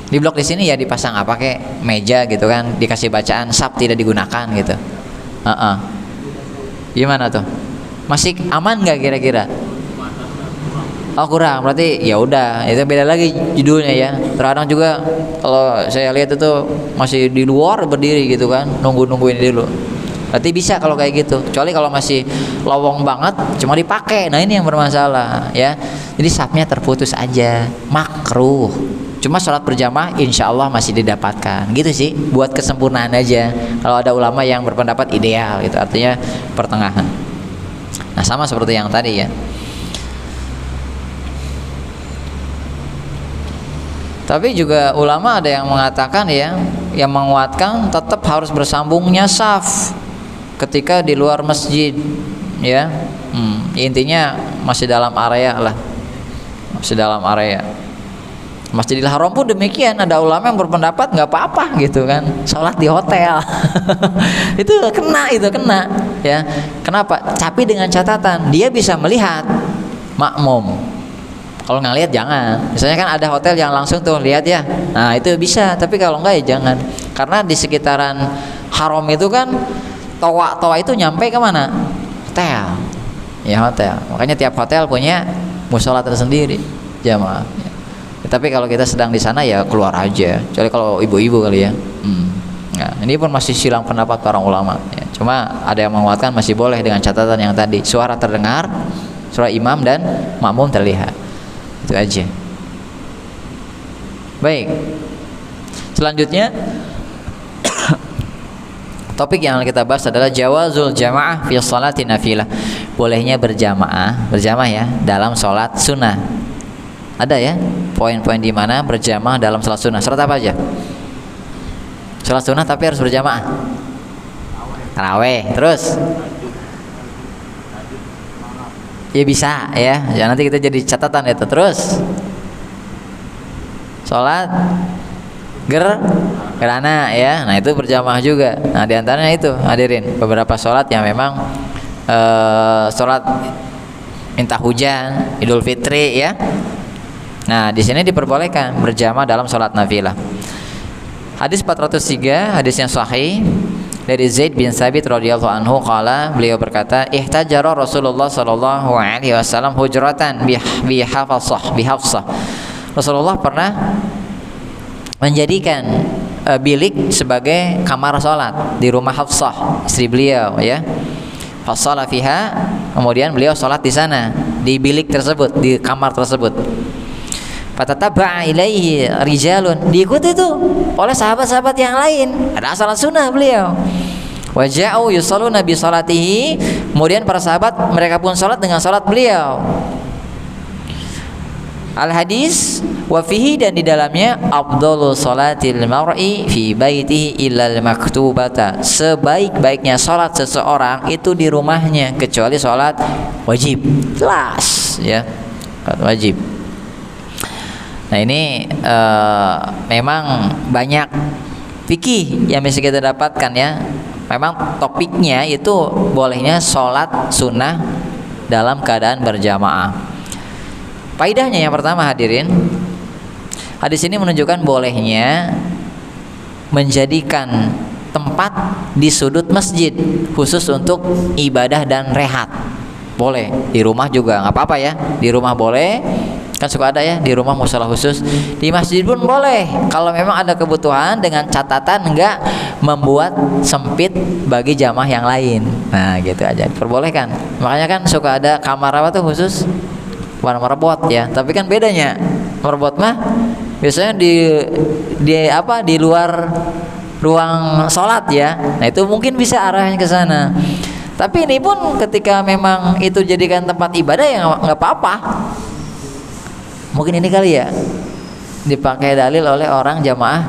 Diblok di sini ya dipasang apa kayak meja gitu kan, dikasih bacaan SAP tidak digunakan gitu. Gimana tuh? Masih aman nggak kira-kira? Oh kurang, berarti ya udah itu beda lagi judulnya ya. Terkadang juga kalau saya lihat itu masih di luar berdiri gitu kan, nungguin dulu. Berarti bisa kalau kayak gitu. Kecuali kalau masih lowong banget, cuma dipakai. Nah ini yang bermasalah ya. Jadi sapnya terputus aja, makruh. Cuma sholat berjamaah insya Allah masih didapatkan. Gitu sih, buat kesempurnaan aja. Kalau ada ulama yang berpendapat ideal gitu, artinya pertengahan. Nah sama seperti yang tadi ya. Tapi juga ulama ada yang mengatakan ya, yang menguatkan tetap harus bersambungnya saf ketika di luar masjid ya. Intinya masih dalam area lah, masih dalam area. Masjidil Haram pun demikian, ada ulama yang berpendapat nggak apa-apa gitu kan, sholat di hotel. itu kena ya. Kenapa? Tapi dengan catatan dia bisa melihat makmum. Kalau nggak lihat jangan. Misalnya kan ada hotel yang langsung tuh lihat ya. Nah itu bisa. Tapi kalau nggak ya jangan. Karena di sekitaran haram itu kan toa itu nyampe kemana? Hotel. Ya hotel. Makanya tiap hotel punya musola tersendiri jamaah. Ya. Tapi kalau kita sedang di sana ya keluar aja. Kecuali kalau ibu-ibu kali ya. Nah, ini pun masih silang pendapat para ulama. Ya. Cuma ada yang menguatkan masih boleh dengan catatan yang tadi. Suara terdengar, suara imam dan makmum terlihat. Itu aja. Baik. Selanjutnya topik yang kita bahas adalah jawazul jamaah fi sholati nafilah. Bolehnya berjamaah ya dalam sholat sunnah. Ada ya poin-poin di mana berjamaah dalam sholat sunnah. Sholat apa aja? Sholat sunnah tapi harus berjamaah. Tarawih. Terus ya bisa ya. Ya nanti kita jadi catatan itu. Terus sholat gerhana ya. Nah itu berjamaah juga. Nah diantaranya itu hadirin beberapa sholat yang memang sholat minta hujan, Idul Fitri ya. Nah di sini diperbolehkan berjamaah dalam sholat nafilah. Hadis 403 hadis yang sahih dari Zaid bin Sabit radhiyallahu anhu qala, beliau berkata ihtajara Rasulullah sallallahu alaihi wasallam hujratan bi Hafsah. Rasulullah pernah menjadikan bilik sebagai kamar salat di rumah Hafsah, istri beliau ya. Fasala fiha, kemudian beliau salat di sana, di bilik tersebut, di kamar tersebut. Fatataba'a ilaihi rijalun, diikuti itu oleh sahabat-sahabat yang lain. Ada salat sunnah beliau. Waja'u yusalluna bi salatihi, kemudian para sahabat mereka pun salat dengan salat beliau. Al hadis wa fihi, dan di dalamnya afdhalu salatil mar'i fi baitihi illal maktubata, sebaik-baiknya salat seseorang itu di rumahnya kecuali salat wajib. Jelas ya, wajib. Nah ini memang banyak fikih yang bisa kita dapatkan ya. Memang topiknya itu bolehnya sholat sunnah dalam keadaan berjamaah. Faedahnya yang pertama hadirin, hadis ini menunjukkan bolehnya menjadikan tempat di sudut masjid khusus untuk ibadah dan rehat. Boleh, di rumah juga nggak apa-apa ya. Di rumah boleh, kan suka ada ya di rumah mushola khusus. Di masjid pun boleh kalau memang ada kebutuhan, dengan catatan enggak membuat sempit bagi jamaah yang lain. Nah gitu aja, diperbolehkan. Makanya kan suka ada kamar apa tuh khusus, warna merbot ya. Tapi kan bedanya merbot mah biasanya di luar ruang sholat ya. Nah itu mungkin bisa arahnya ke sana. Tapi ini pun ketika memang itu jadikan tempat ibadah ya nggak apa-apa. Mungkin ini kali ya dipakai dalil oleh orang jamaah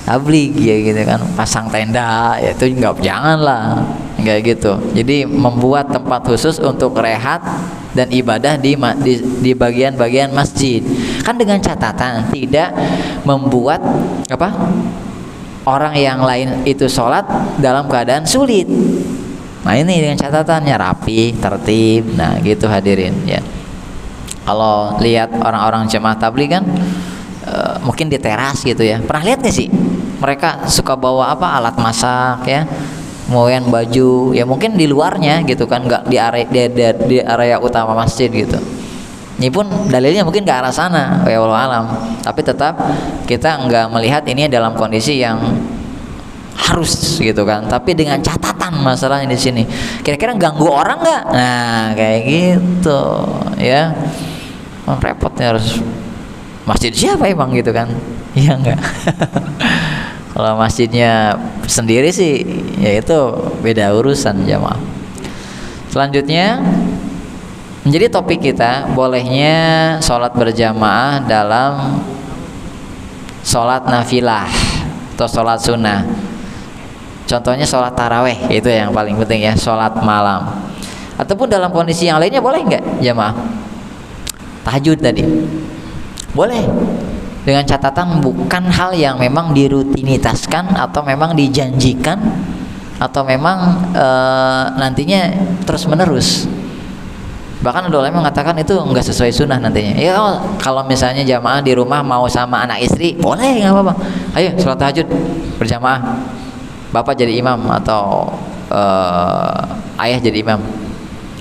tabligh ya gitu kan, pasang tenda ya, itu janganlah kayak gitu. Jadi membuat tempat khusus untuk rehat dan ibadah di bagian-bagian masjid, kan dengan catatan tidak membuat orang yang lain itu sholat dalam keadaan sulit. Nah ini dengan catatannya rapi, tertib. Nah gitu hadirin ya. Kalau lihat orang-orang jemaah tabligh kan mungkin di teras gitu ya. Pernah lihat nggak sih? Mereka suka bawa apa, alat masak ya, kemudian baju ya, mungkin di luarnya gitu kan, nggak di area utama masjid gitu. Ini pun dalilnya mungkin ke arah sana, ya wallahu alam. Tapi tetap kita nggak melihat ini dalam kondisi yang harus gitu kan. Tapi dengan catatan masalahnya di sini, kira-kira ganggu orang nggak? Nah kayak gitu ya. Repotnya harus masjid siapa emang gitu kan? Iya enggak? Kalau masjidnya sendiri sih ya itu beda urusan jamaah. Selanjutnya menjadi topik kita, bolehnya sholat berjamaah dalam sholat nafilah atau sholat sunnah. Contohnya sholat taraweh, itu yang paling penting ya, sholat malam. Ataupun dalam kondisi yang lainnya boleh nggak jamaah? Tahajud tadi boleh, dengan catatan bukan hal yang memang dirutinitaskan atau memang dijanjikan atau memang nantinya terus menerus. Bahkan ada ulama mengatakan itu enggak sesuai sunnah nantinya. Ya kalau misalnya jamaah di rumah mau sama anak istri boleh, nggak apa-apa. Ayo sholat tahajud berjamaah, bapak jadi imam atau ayah jadi imam,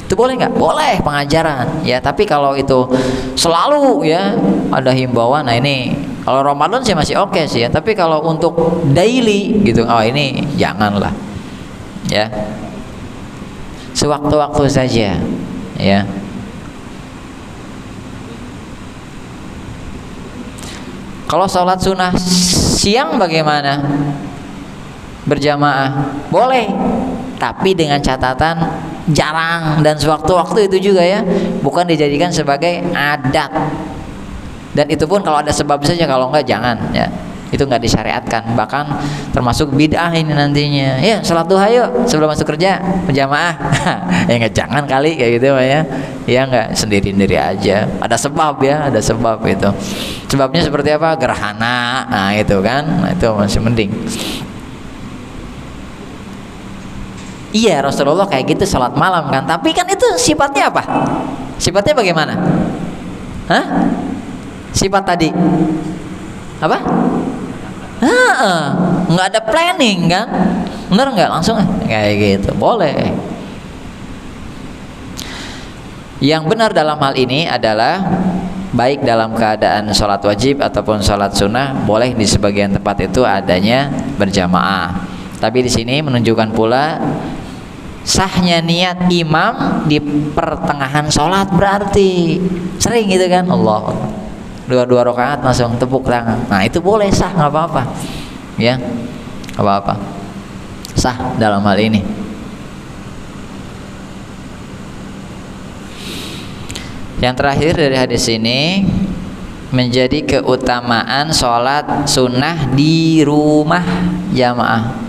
itu boleh nggak? Boleh, pengajaran ya. Tapi kalau itu selalu ya ada himbauan, nah ini kalau Ramadan sih masih oke sih ya. Tapi kalau untuk daily gitu, oh ini janganlah ya, sewaktu-waktu saja ya. Kalau sholat sunnah siang bagaimana? Berjamaah boleh, tapi dengan catatan jarang dan sewaktu-waktu itu juga ya, bukan dijadikan sebagai adat. Dan itu pun kalau ada sebab saja, kalau enggak jangan ya. Itu enggak disyariatkan, bahkan termasuk bid'ah ini nantinya. Ya, salat duha yuk sebelum masuk kerja berjamaah. Ya enggak, jangan kali kayak gitu ya. Ya enggak, sendiri-sendiri aja. Ada sebab ya, ada sebab itu. Sebabnya seperti apa? Gerhana. Nah, itu kan. Nah, itu masih mending. Iya, Rasulullah kayak gitu sholat malam kan. Tapi kan itu sifatnya apa? Sifatnya bagaimana? Hah? Sifat tadi apa? Nggak ada planning kan? Bener nggak? Langsung kayak gitu, boleh. Yang benar dalam hal ini adalah baik dalam keadaan sholat wajib ataupun sholat sunnah, boleh di sebagian tempat itu adanya berjamaah. Tapi di sini menunjukkan pula sahnya niat imam di pertengahan sholat, berarti sering gitu kan, Allah dua rakaat langsung tepuk tangan. Nah itu boleh, sah, nggak apa-apa ya, nggak apa-apa, sah dalam hal ini. Yang terakhir dari hadis ini, menjadi keutamaan sholat sunnah di rumah jamaah.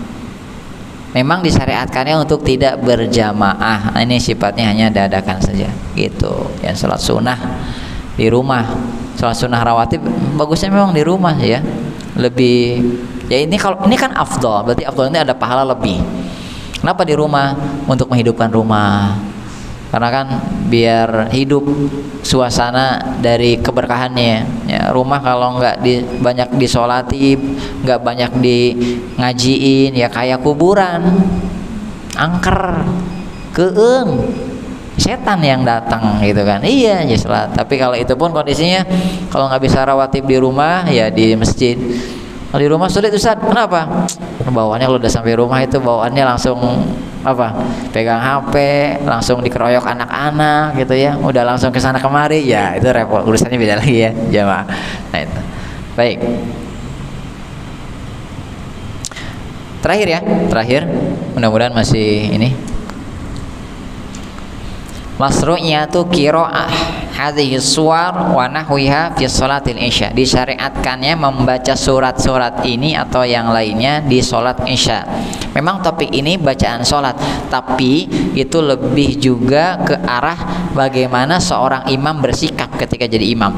Memang disyariatkannya untuk tidak berjamaah. Nah, ini sifatnya hanya dadakan saja gitu. Yang sholat sunnah di rumah, sholat sunnah rawatib bagusnya memang di rumah ya. Lebih ya, ini kalau ini kan afdol, berarti afdol ini ada pahala lebih. Kenapa di rumah? Untuk menghidupkan rumah. Karena kan biar hidup suasana dari keberkahannya ya. Rumah kalau nggak banyak disolati, nggak banyak di ngajiin ya, kayak kuburan, angker, keeng, setan yang datang gitu kan. Iya ya sholat. Tapi kalau itu pun kondisinya kalau nggak bisa rawatib di rumah ya di masjid. Kalau di rumah sulit Ustaz, kenapa? Bawaannya kalau udah sampai rumah itu bawaannya langsung apa? Pegang HP, langsung dikeroyok anak-anak gitu ya. Udah langsung ke sana kemari, ya itu repot, urusannya beda lagi ya, jamaah. Nah itu. Baik. Terakhir ya, terakhir. Mudah-mudahan masih ini. Masru'iyatu qira'ah hadhihi suwar wa nahwiha fi sholatil isya. Disyariatkannya membaca surat-surat ini atau yang lainnya di sholat isya. Memang topik ini bacaan sholat, tapi itu lebih juga ke arah bagaimana seorang imam bersikap ketika jadi imam.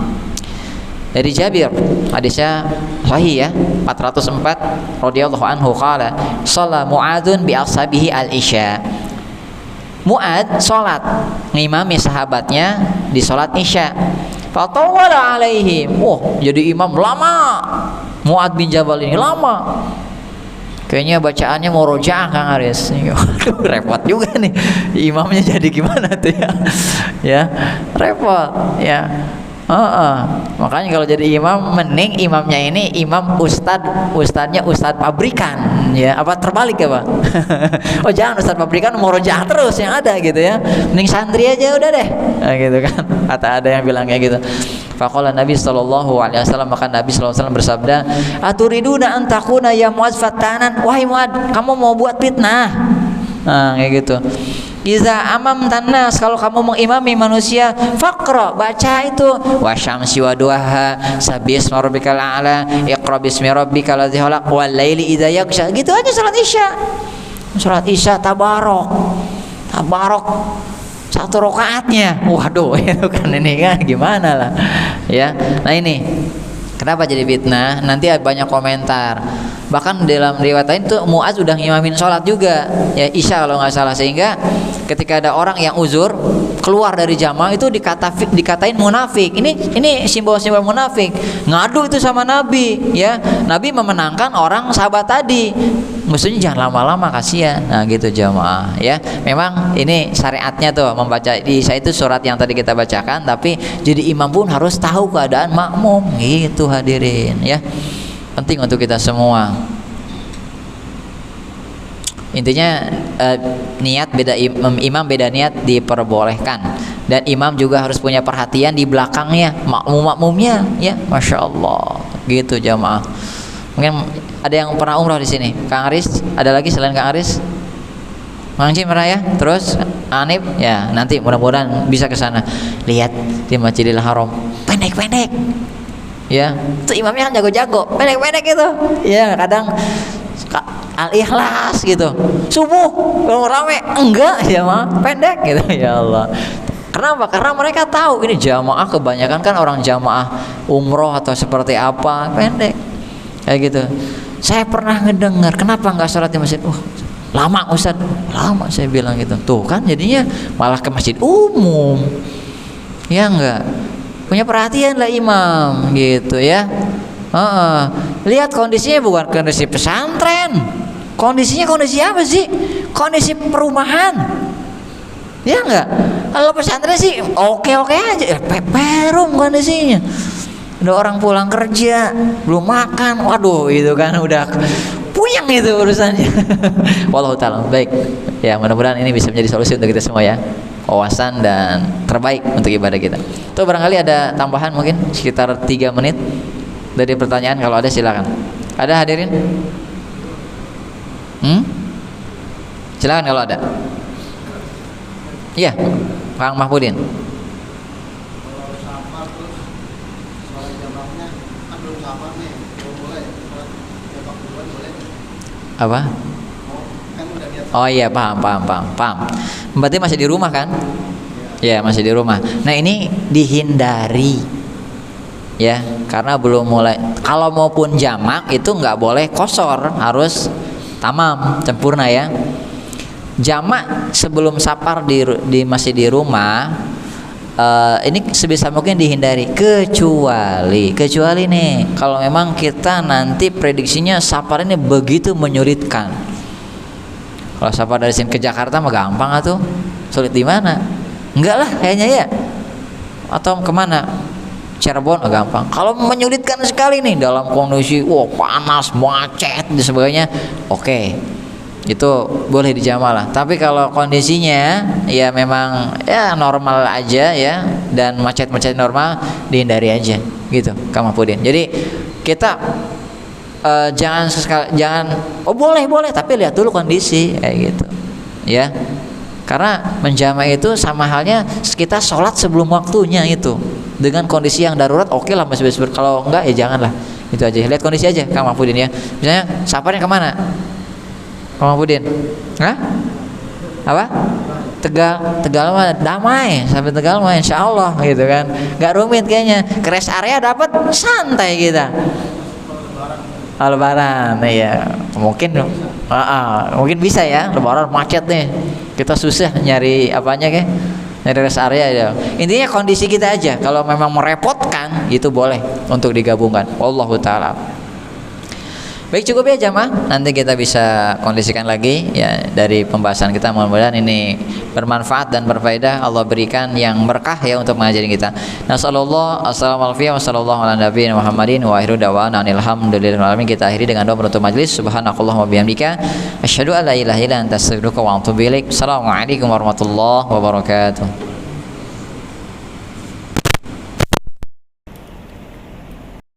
Dari Jabir, hadisnya sahih ya, 404 radhiyallahu anhu qala shalla Mu'adzun bi ashabihi al-isya. Mu'ad sholat ngimami sahabatnya di sholat isya. Fatawala alaihim, jadi imam lama. Mu'ad bin Jabal ini lama. Kayaknya bacaannya mau rojaah Kang Aris. Aduh, repot juga nih. Imamnya jadi gimana tuh ya? Ya, repot ya. Makanya kalau jadi imam, mending imamnya ini imam ustadznya ustadz pabrikan ya, apa terbalik ya Pak? Oh jangan ustadz pabrikan mau rojaah terus yang ada gitu ya, mending santri aja udah deh, nah, gitu kan. Ada yang bilang kayak gitu. Faqala Nabi sallallahu alaihi wasallam, maka Nabi sallallahu alaihi wasallam bersabda, "Aturiduna an takuna ya Mu'adz fatanan?" Wahai Mu'adz, kamu mau buat fitnah. Nah, kayak gitu. Iza amam tannas, kalau kamu mengimami manusia, faqra, baca itu wasyamsi wa duhaha, sabbihisma rabbikal a'la, iqra bismi rabbikal ladzi khalaq, wal laili idza yaghsha. Gitu aja salat Isya. Salat Isya tabarok satu rakaatnya. Waduh, itu kan ini kan gimana lah. Ya. Nah ini kenapa jadi fitnah? Nanti banyak komentar. Bahkan dalam riwayat lain tuh Mu'adz udah ngimamin sholat juga ya, Isya kalau nggak salah, sehingga ketika ada orang yang uzur keluar dari jamaah itu dikatain munafik. Ini simbol-simbol munafik. Ngadu itu sama Nabi ya. Nabi memenangkan orang sahabat tadi. Maksudnya jangan lama-lama, kasihan. Nah gitu jamaah ya. Memang ini syariatnya tuh membaca di Isya itu surat yang tadi kita bacakan, tapi jadi imam pun harus tahu keadaan makmum gitu hadirin ya. Penting untuk kita semua. Intinya niat beda, imam beda niat diperbolehkan, dan imam juga harus punya perhatian di belakangnya makmumnya ya. Masya Allah gitu jamaah. Mungkin ada yang pernah umroh di sini. Kang Aris, ada lagi selain Kang Aris? Mang Jim pernah ya? Terus Anip ya, nanti mudah-mudahan bisa ke sana. Lihat di Masjidil Haram pendek-pendek ya, itu imamnya kan jago-jago, pendek-pendek gitu ya. Kadang Al-Ikhlas gitu, subuh kalau rame enggak ya mah pendek gitu. Ya Allah, kenapa? Karena mereka tahu ini jamaah, kebanyakan kan orang jamaah umroh atau seperti apa, pendek kayak gitu. Saya pernah ngedengar, kenapa nggak sholat di masjid? Lama Ustaz, lama, saya bilang gitu. Tuh kan jadinya malah ke masjid umum ya, enggak punya perhatian lah imam gitu ya. Lihat kondisinya bukan kondisi pesantren, kondisinya kondisi apa sih? Kondisi perumahan ya enggak. Kalau pesantren sih oke aja ya, perum kondisinya. Ada orang pulang kerja belum makan, waduh itu kan udah puyeng itu urusannya. Wallahu ta'ala baik ya, mudah-mudahan ini bisa menjadi solusi untuk kita semua ya, wawasan dan terbaik untuk ibadah kita. Tuh barangkali ada tambahan mungkin sekitar 3 menit dari pertanyaan, kalau ada silakan. Ada hadirin? Silakan kalau ada. Iya, Kang Mahmudin. Apa? Oh iya, paham. Berarti masih di rumah kan? Ya, masih di rumah. Nah, ini dihindari ya, karena belum mulai. Kalau maupun jamak itu nggak boleh kosor, harus tamam, sempurna ya. Jamak sebelum safar masih di rumah, ini sebisa mungkin dihindari, kecuali nih kalau memang kita nanti prediksinya safar ini begitu menyulitkan. Kalau safar dari sini ke Jakarta mah gampang atuh. Sulit di mana? Enggak lah kayaknya ya. Atau kemana? Cirebon gampang. Kalau menyulitkan sekali nih dalam kondisi panas, macet dan sebagainya, oke. Itu boleh dijamak lah. Tapi kalau kondisinya ya memang ya normal aja ya, dan macet-macet normal, dihindari aja gitu Kang Mahfudin. Jadi kita jangan boleh tapi lihat dulu kondisi kayak gitu ya, karena menjamak itu sama halnya kita sholat sebelum waktunya itu dengan kondisi yang darurat, oke lah masih bisa. Kalau enggak ya janganlah, itu aja, lihat kondisi aja Kang Mahfudin ya. Misalnya safarnya kemana Kang Mahfudin? Apa? Tegal mah damai, sampai Tegal mah insya Allah gitu kan, nggak rumit kayaknya. Ke rest area dapat santai kita. Lebaran ya mungkin Mungkin bisa ya, lebaran macet nih. Kita susah nyari apanya ke? Nyari rest area ya. Intinya kondisi kita aja. Kalau memang merepotkan, itu boleh untuk digabungkan. Wallahu taala. Baik, cukup ya jamaah. Nanti kita bisa kondisikan lagi ya dari pembahasan kita. Mudah-mudahan ini bermanfaat dan berfaedah. Allah berikan yang berkah ya untuk mengajari kita. Nasallallahu assalamualaikum wasallallahu ala nabiyina Muhammadin wa akhiru da'wana alhamdulillahi alamin. Kita akhiri dengan doa penutup majelis. Subhanakallahumma bihamdika asyhadu an la ilaha illa anta astaghfiruka wa atubu ilaik. Assalamualaikum warahmatullahi wabarakatuh.